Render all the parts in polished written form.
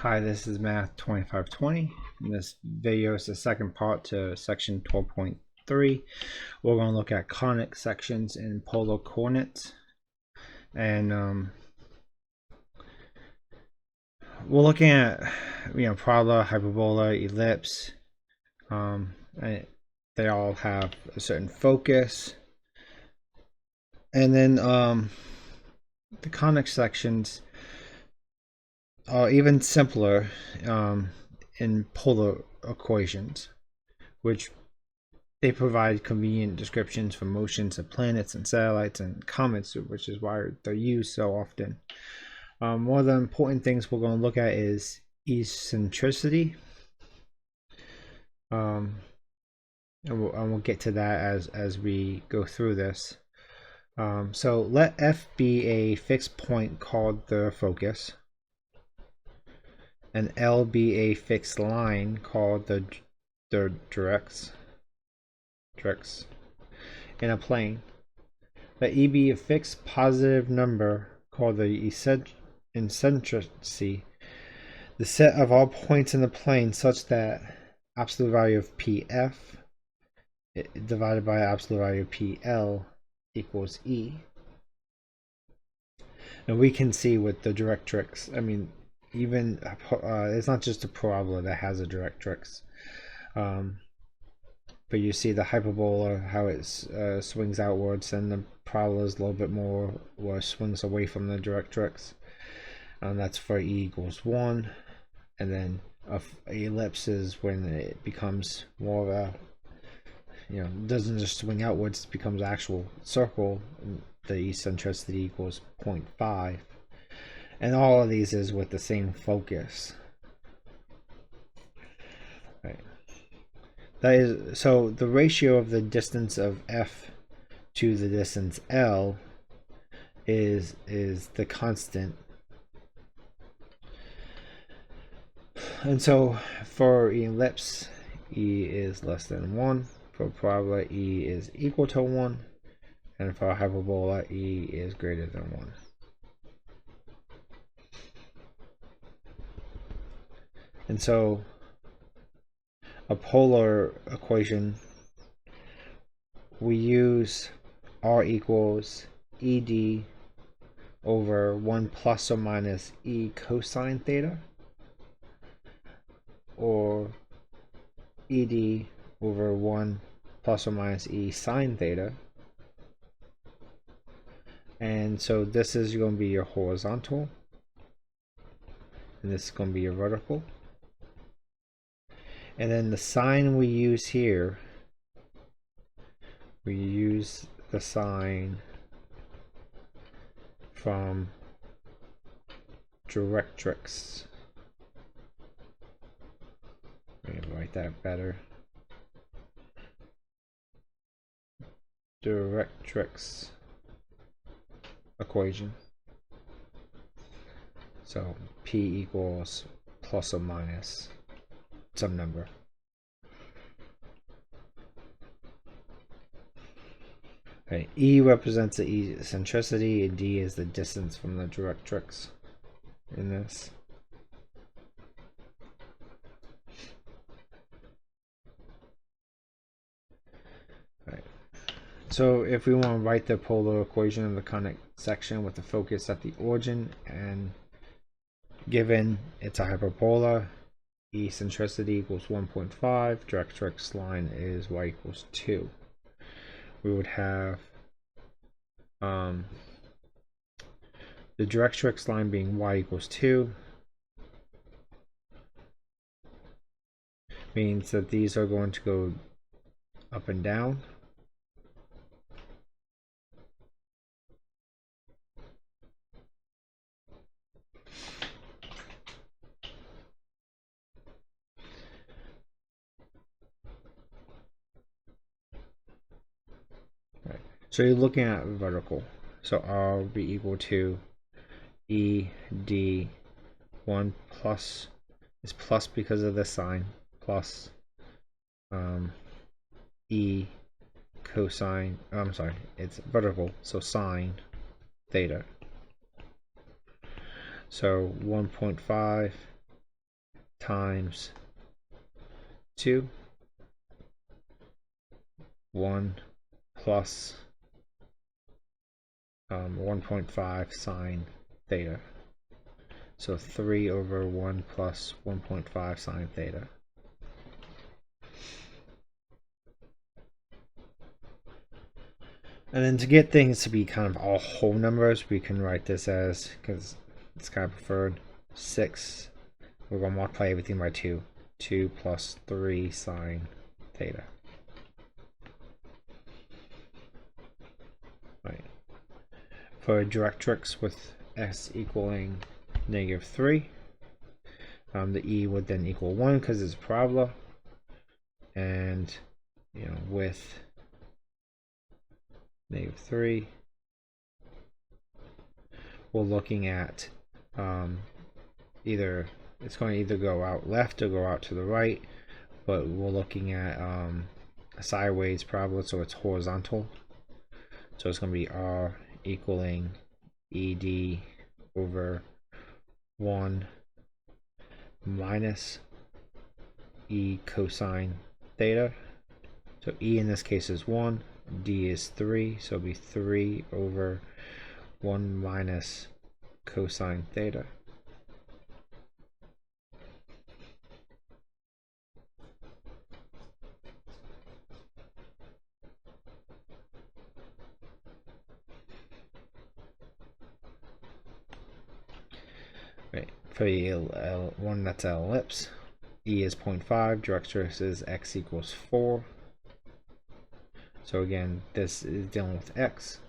Hi, this is Math 2520. This video is the second part to section 12.3. We're going to look at conic sections in polar coordinates. And we're looking at, parabola, hyperbola, ellipse. They all have a certain focus. And then the conic sections are even simpler in polar equations, which they provide convenient descriptions for motions of planets and satellites and comets, which is why they're used so often. One of the important things we're going to look at is eccentricity, and we'll get to that as we go through this. So let F be a fixed point called the focus, and L be a fixed line called the directs in a plane. Let E be a fixed positive number called the eccentricity, the set of all points in the plane such that absolute value of PF divided by absolute value of PL equals E. And we can see with the directrix, even it's not just a parabola that has a directrix, but you see the hyperbola, how it swings outwards, and the parabola is a little bit more where it swings away from the directrix. That's for E equals 1, and then ellipse is when it becomes more of a, doesn't just swing outwards, it becomes actual circle, and the eccentricity equals 0.5. And all of these is with the same focus. Right. That is, so the ratio of the distance of F to the distance L is the constant. And so for ellipse, E is less than 1. For parabola, E is equal to 1. And for hyperbola, E is greater than 1. And so a polar equation, we use R equals ED over 1 plus or minus E cosine theta, or ED over 1 plus or minus E sine theta. And so this is going to be your horizontal, and this is going to be your vertical. And then the sign we use here, we use the sign from directrix. Let me write that better. Directrix equation. So P equals plus or minus some number. Okay, E represents the eccentricity, and D is the distance from the directrix in this. Right. So if we want to write the polar equation of the conic section with the focus at the origin, and given it's a hyperbola, eccentricity equals 1.5, directrix line is y equals 2. We would have the directrix line being y equals 2 means that these are going to go up and down. So you're looking at vertical. So R will be equal to ED 1 plus, is plus because of the sign, plus E cosine, I'm sorry, it's vertical, so sine theta. So 1.5 times 2, 1 plus 1.5 sine theta. So 3 over 1 plus 1.5 sine theta. And then to get things to be kind of all whole numbers, we can write this as, because it's kind of preferred, 6. We're going to multiply everything by 2. 2 plus 3 sine theta. Right. For a directrix with s equaling -3, the e would then equal 1 because it's a parabola. And, with -3, we're looking at it's going to either go out left or go out to the right, but we're looking at a sideways parabola, so it's horizontal. So it's going to be r equaling ed over 1 minus e cosine theta. So e in this case is 1, d is 3, so it'll be 3 over 1 minus cosine theta. Right, for the one that's an ellipse, e is 0.5, directrix is x equals 4. So again, this is dealing with x.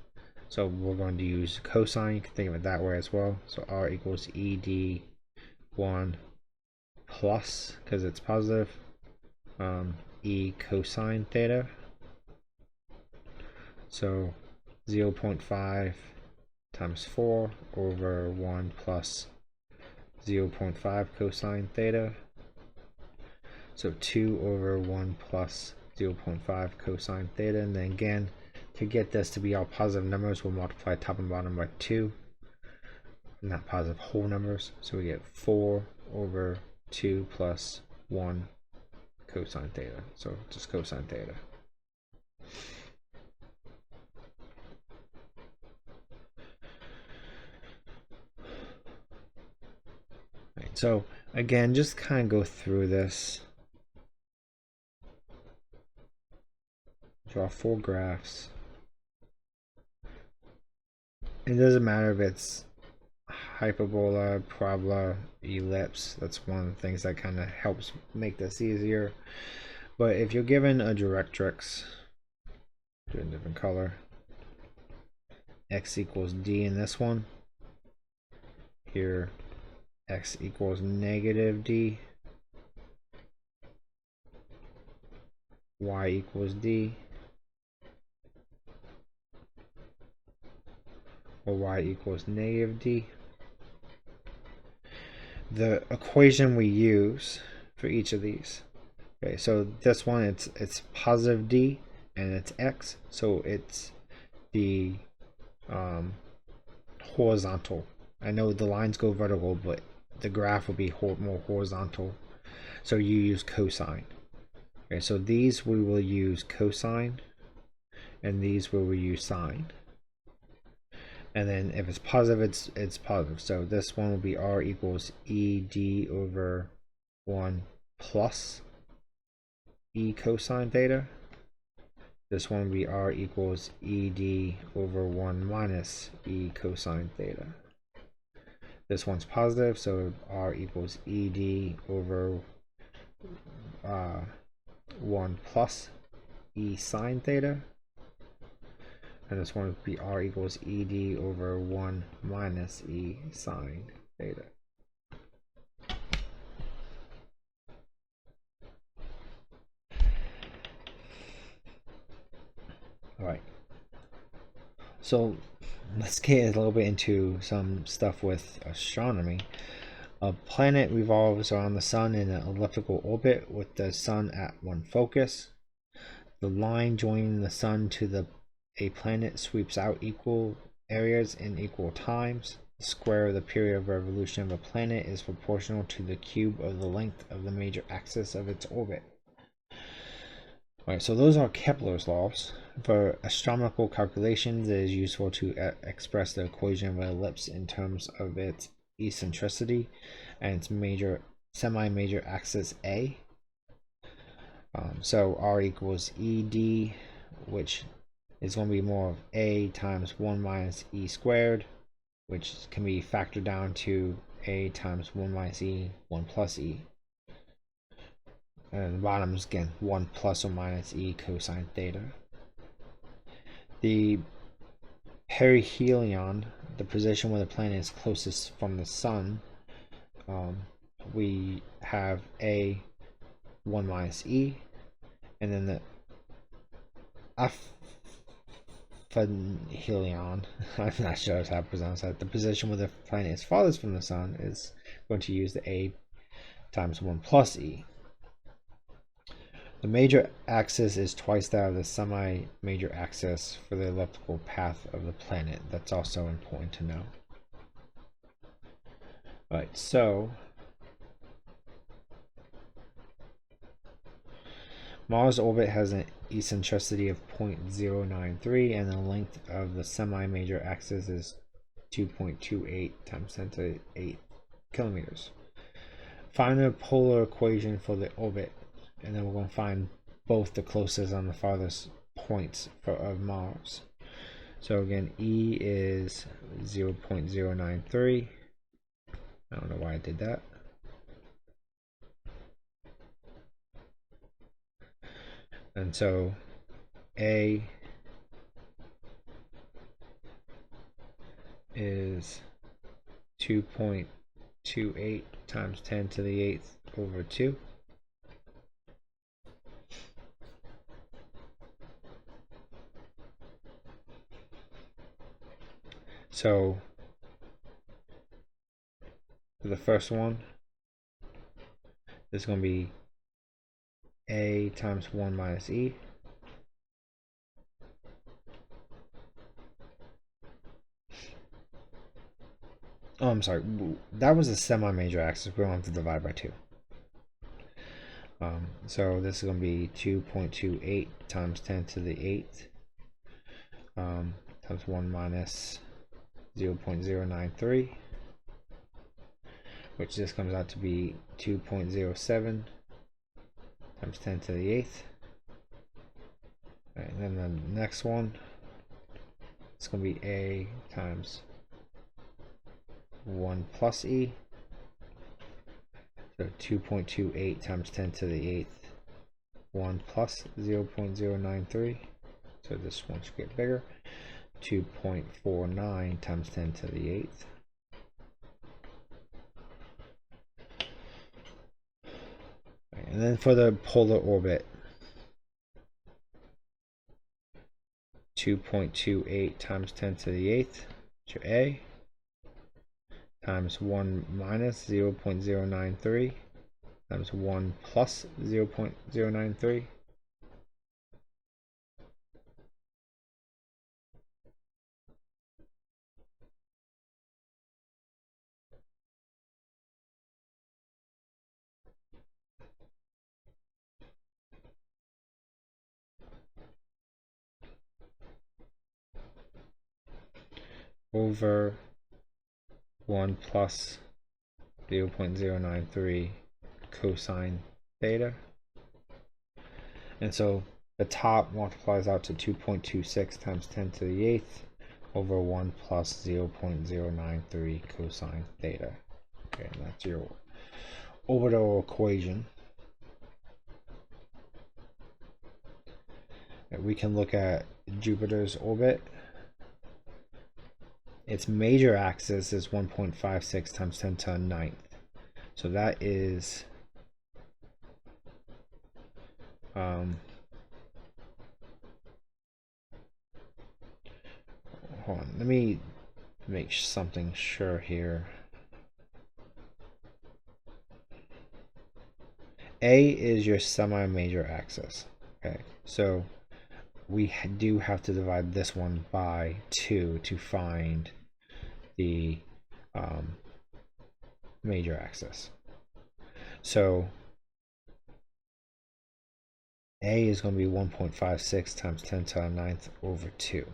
So we're going to use cosine. You can think of it that way as well. So r equals ed1 plus, because it's positive, e cosine theta. So 0.5 times 4 over 1 plus 0.5 cosine theta. So 2 over 1 plus 0.5 cosine theta. And then again, to get this to be all positive numbers, we'll multiply top and bottom by 2. Not positive whole numbers. So we get 4 over 2 plus 1 cosine theta. So just cosine theta. Right, so again, just kind of go through this. Draw 4 graphs. It doesn't matter if it's hyperbola, parabola, ellipse. That's one of the things that kind of helps make this easier. But if you're given a directrix, do a different color, x equals d in this one. Here, x equals negative d. Y equals d. Or y equals negative d. The equation we use for each of these. Okay, so this one it's positive d and it's x, so it's the horizontal. I know the lines go vertical, but the graph will be more horizontal. So you use cosine. Okay, so these we will use cosine, and these we will use sine. And then if it's positive, it's positive. So this one will be r equals ed over 1 plus e cosine theta. This one will be r equals ed over 1 minus e cosine theta. This one's positive, so r equals ed over 1 plus e sine theta. And this one would be r equals ed over 1 minus e sine theta. Alright. So let's get a little bit into some stuff with astronomy. A planet revolves around the sun in an elliptical orbit with the sun at one focus. The line joining the sun to a planet sweeps out equal areas in equal times. the square of the period of revolution of a planet is proportional to the cube of the length of the major axis of its orbit. Alright, so those are Kepler's laws. For astronomical calculations, it is useful to express the equation of an ellipse in terms of its eccentricity and its semi-major axis A. So R equals ED, which is going to be more of A times 1 minus E squared, which can be factored down to A times 1 minus E, 1 plus E. And the bottom is again 1 plus or minus E cosine theta. The perihelion, the position where the planet is closest from the sun, we have A 1 minus E, and then the aphelion, I'm not sure how to pronounce that, the position where the planet is farthest from the sun, is going to use the A times 1 plus E. The major axis is twice that of the semi-major axis for the elliptical path of the planet. That's also important to know. Alright, so Mars' orbit has an eccentricity of 0.093 and the length of the semi-major axis is 2.28 times 10 to the 8 kilometers. Find the polar equation for the orbit, and then we're going to find both the closest and the farthest points of Mars. So again, E is 0.093. I don't know why I did that. And so A is 2.28 times 10 to the 8th over 2. So for the first one, this is going to be A times 1 minus E. Oh, I'm sorry. That was a semi-major axis. We don't have to divide by 2. So this is going to be 2.28 times 10 to the 8th times 1 minus 0.093, which just comes out to be 2.07 times 10 to the 8th. Right, and then the next one, it's going to be A times 1 plus E. So 2.28 times 10 to the 8th, 1 plus 0.093. So this one should get bigger. 2.49 times 10 to the 8th. Right, and then for the polar orbit, 2.28 times 10 to the 8th, which are A, times 1 minus 0.093 times 1 plus 0.093. Over 1 plus 0.093 cosine theta. And so the top multiplies out to 2.26 times 10 to the 8th over 1 plus 0.093 cosine theta. Okay, and that's your orbital equation. And we can look at Jupiter's orbit. Its major axis is 1.56 times 10 to the 9th. So that is hold on, let me make something sure here. A is your semi-major axis. Okay, so we do have to divide this one by 2 to find the major axis. So A is going to be 1.56 times 10 to the 9th over 2.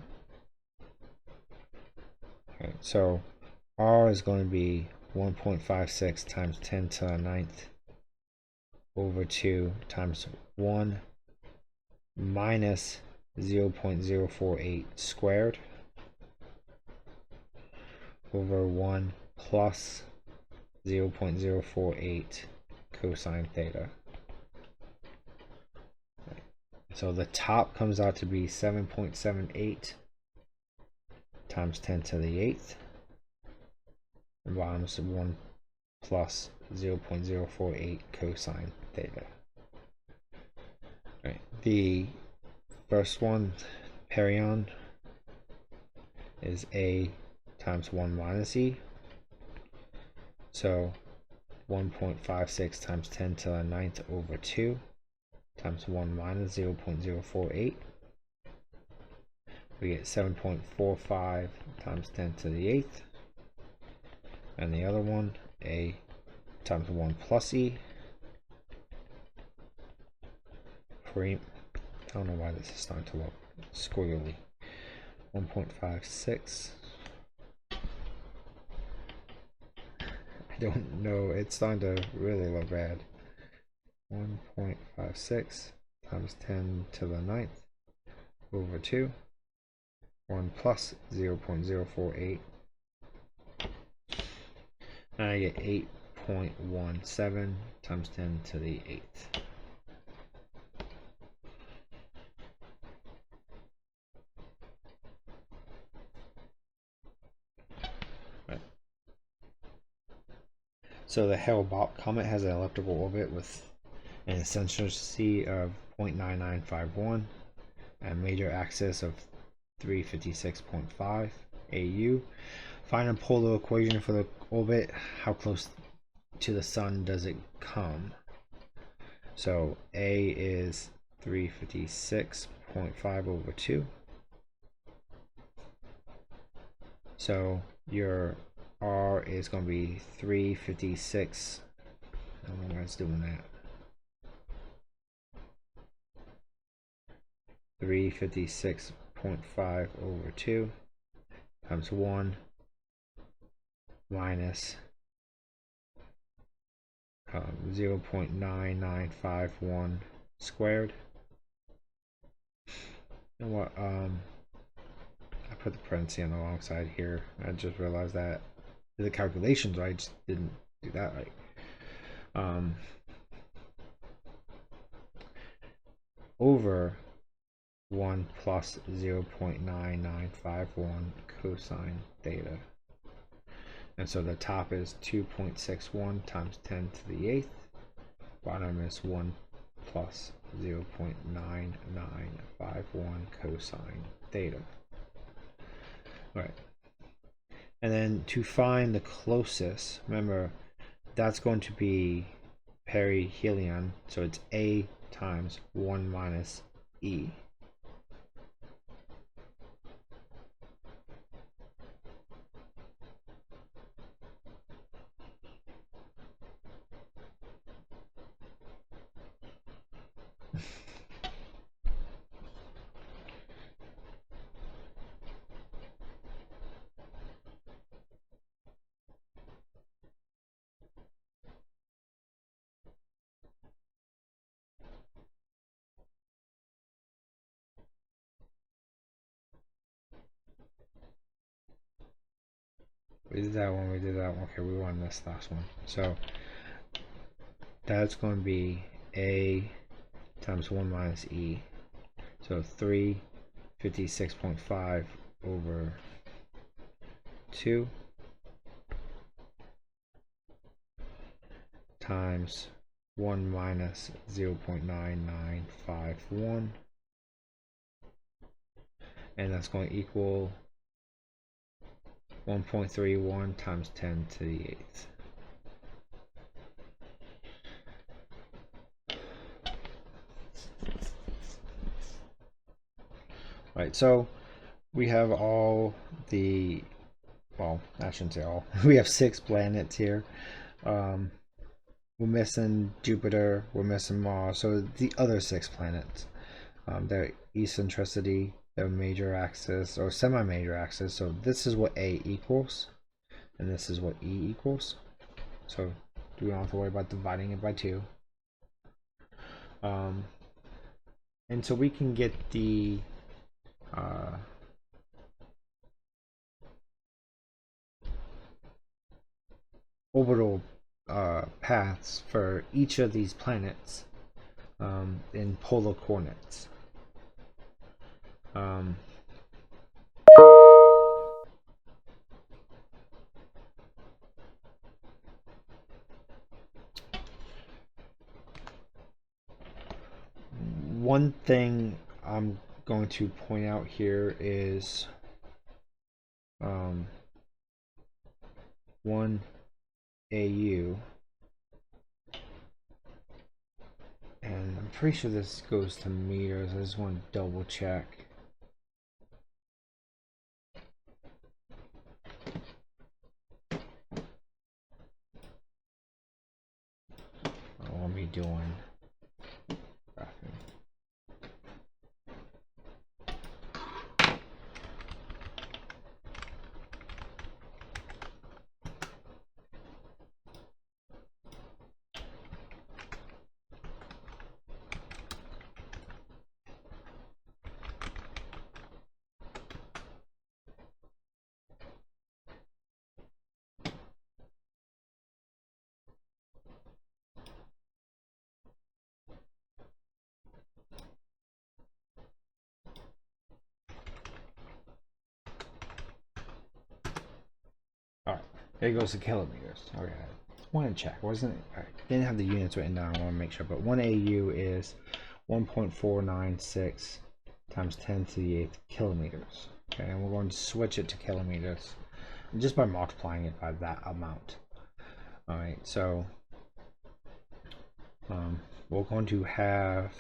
Okay, so R is going to be 1.56 times 10 to the 9th over 2 times 1 minus 0.048 squared over 1 plus 0.048 cosine theta. So the top comes out to be 7.78 times 10 to the 8th. And bottom is 1 plus 0.048 cosine theta. Right. The first one, period, is A times 1 minus E. So 1.56 times 10 to the 9th over 2 times 1 minus 0.048. We get 7.45 times 10 to the 8th. And the other one, A times 1 plus E. I don't know why this is starting to look squiggly. 1.56. I don't know, it's starting to really look bad. 1.56 times 10 to the 9th over 2. 1 plus 0.048. And I get 8.17 times 10 to the 8th. Right. So the Hale-Bopp comet has an elliptical orbit with an eccentricity of 0.9951 and major axis of 356.5 AU. Find a polar equation for the orbit. How close to the sun does it come? So A is 356.5 over 2. So your R is going to be 356. I don't know why it's doing that. 356.5 over 2 times 1 minus 0.9951 squared. You know what? I put the parenthesis on the wrong side here. I just realized that the calculations right, I just didn't do that right. Over 1 plus 0.9951 cosine theta. And so the top is 2.61 times 10 to the 8th. Bottom is 1 plus 0.9951 cosine theta. All right. And then to find the closest, remember that's going to be perihelion, so it's A times 1 minus E. We did that one, we did that one. Okay, we won this last one. So that's going to be A times 1 minus E. So 356.5 over 2 times 1 minus 0.9951. And that's going to equal 1.31 times 10 to the 8th. Right, so we have all the well, I shouldn't say all. We have 6 planets here. We're missing Jupiter, we're missing Mars, so the other 6 planets. Their eccentricity, their major axis, or semi-major axis, so this is what A equals, and this is what E equals. So we don't have to worry about dividing it by 2. And so we can get the orbital paths for each of these planets in polar coordinates. One thing I'm going to point out here is 1 AU, and I'm pretty sure this goes to meters. I just want to double check. What am I doing? Alright, there goes the kilometers. Okay, I want to check. Wasn't it? Alright, didn't have the units written down. I want to make sure. But 1 AU is 1.496 times 10 to the 8th kilometers. Okay, and we're going to switch it to kilometers just by multiplying it by that amount. Alright, so we're going to have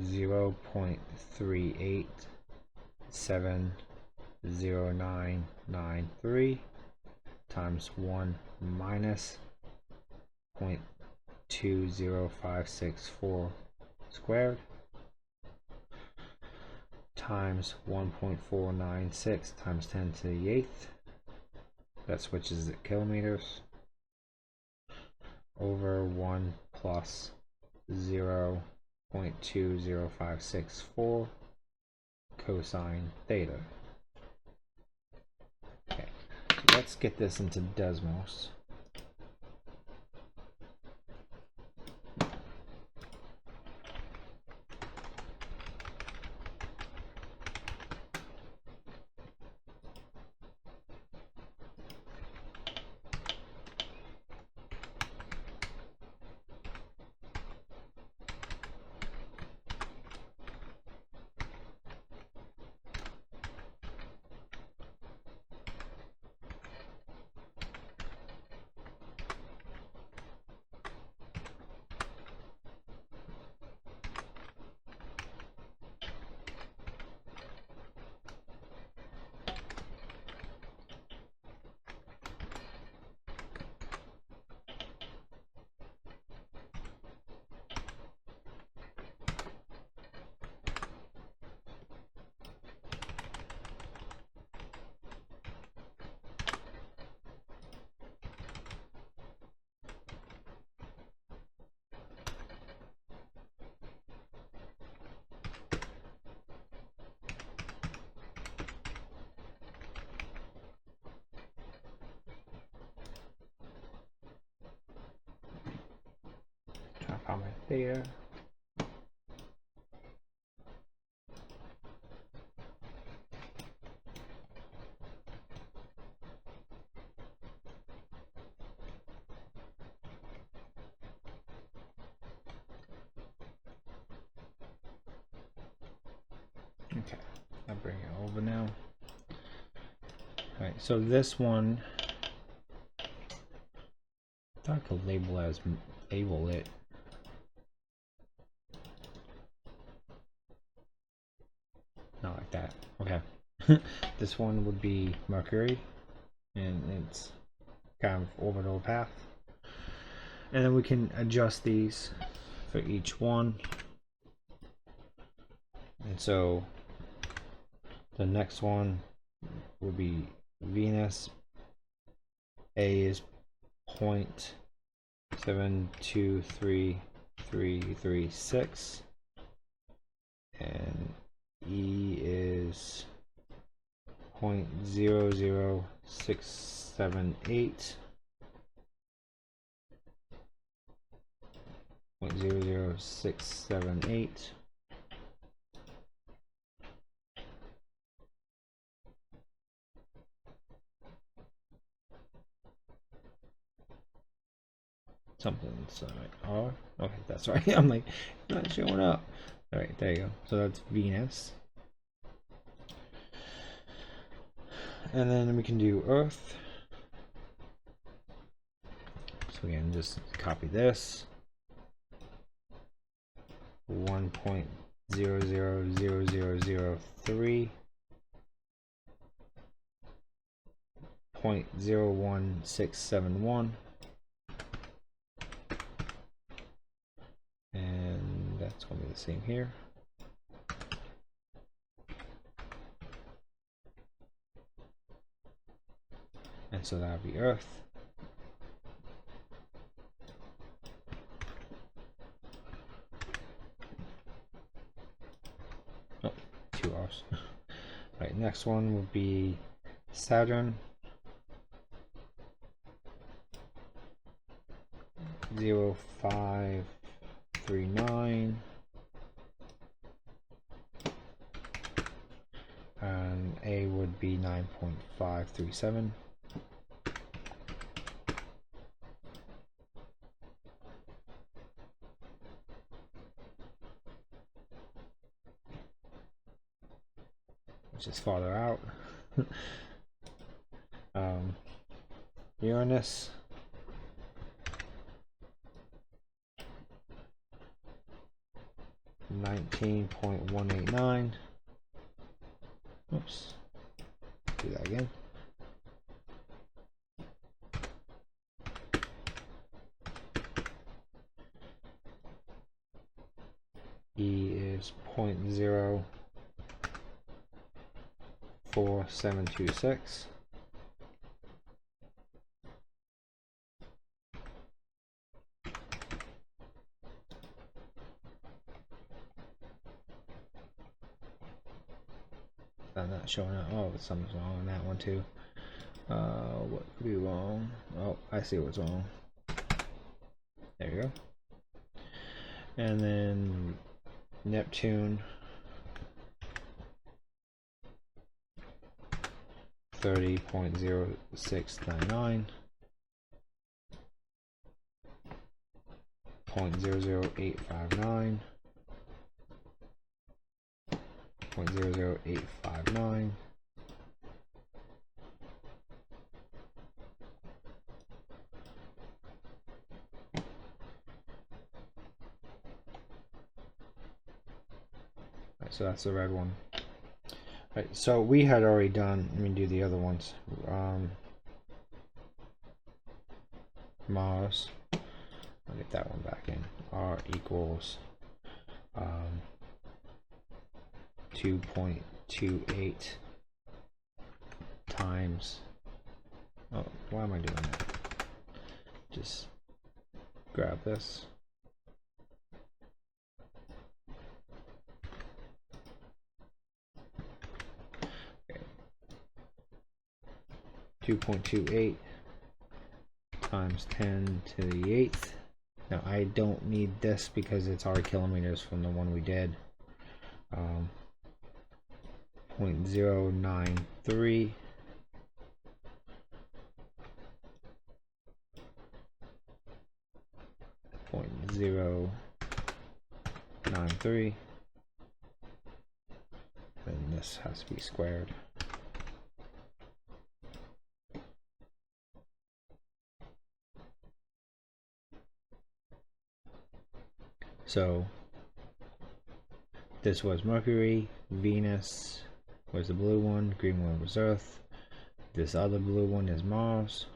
0.3870993 times 1 minus 0.20564 squared times 1.496 times 10 to the 8th. That switches it kilometers over 1 plus 0.20564 cosine theta. Okay, so let's get this into Desmos. Find my theta. Okay, I'll bring it over now. Alright, so this one I thought I could label it. Not like that. Okay. This one would be Mercury, and it's kind of orbital path. And then we can adjust these for each one. And so the next one will be Venus. A is 0.723336, and E is 0.00678. 0.00678. Something's R. Okay, that's right. I'm like, not showing up. All right, there you go. So that's Venus. And then we can do Earth. So again, just copy this. 1.00003. 0.01671. And that's going to be the same here. And so that would be Earth. Oh, 2 R's. Right, next one would be Saturn. 0.539. And A would be 9.537. Which is farther out. Uranus. 19.189. Oops. Do that again. E is 0.04726. I'm not showing up. Oh, something's wrong on that one too. What could be wrong? Oh, I see what's wrong. There you go. And then Neptune. 30.0699. 0.00859. 0.00859. Right, so that's the red one. Right, so we had already done, let me do the other ones. Mars. I'll get that one back in. R equals 2.28 times. Oh, why am I doing that? Just grab this. Okay. 2.28 times 10 to the 8th. Now I don't need this because it's our kilometers from the one we did. 0.093. 0.093. And this has to be squared. So this was Mercury, Venus, was the blue one, green one was Earth, this other blue one is Mars,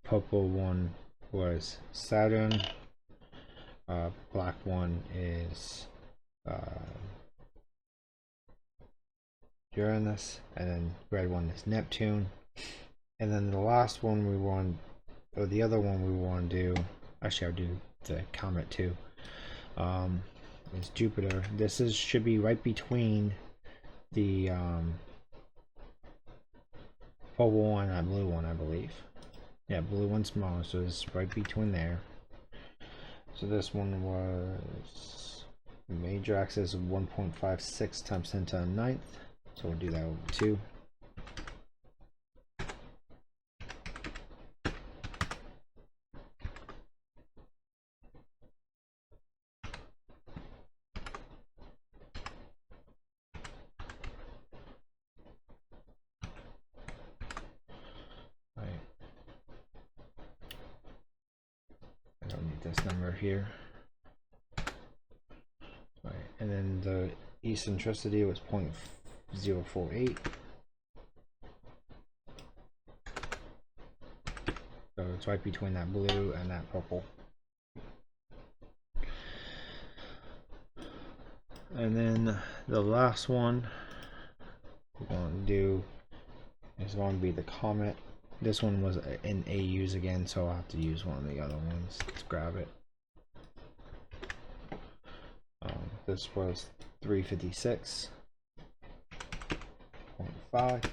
purple one was Saturn, black one is Uranus, and then red one is Neptune. And then the last one we want, or the other one we want to do, actually I'll do the comet too, is Jupiter. This should be right between the purple one and blue one, I believe. Yeah, blue one's Mars, so it's right between there. So this one was major axis of 1.56 times 10 to the 9th. So we'll do that over 2. Right. I don't need this number here. Right. And then the eccentricity was 0.048. So it's right between that blue and that purple. And then the last one we're going to do is going to be the comet. This one was in AUs again, so I'll have to use one of the other ones. Let's grab it. This was 356.5.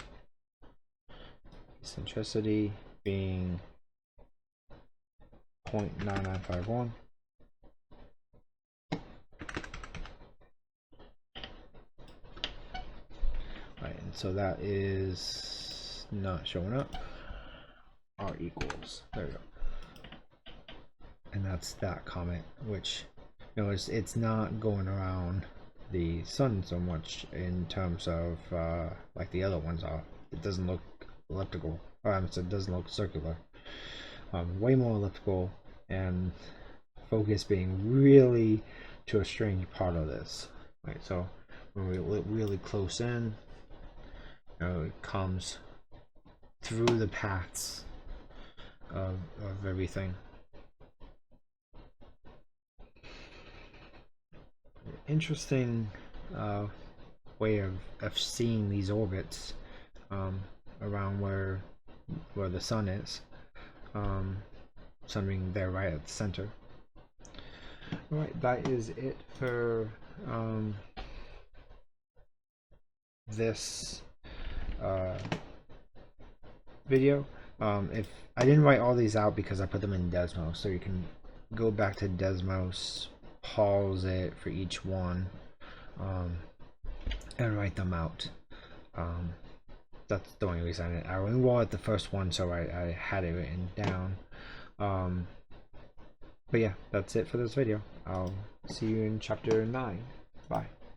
Eccentricity being 0.9951. Right, and so that is not showing up. R equals, there we go. And that's that comet, which, you know, it's not going around the sun so much in terms of like the other ones are. It doesn't look elliptical, or it doesn't look circular. Way more elliptical, and focus being really to a strange part of this. Right, so when we look really close in, you know, it comes through the paths of everything. Interesting way of seeing these orbits around where the sun is, something there right at the center. All right, that is it for this video. If I didn't write all these out because I put them in Desmos, so you can go back to Desmos, pause it for each one, and write them out. That's the only reason I only wrote the first one, so I had it written down. But yeah, that's it for this video. I'll see you in chapter 9. Bye.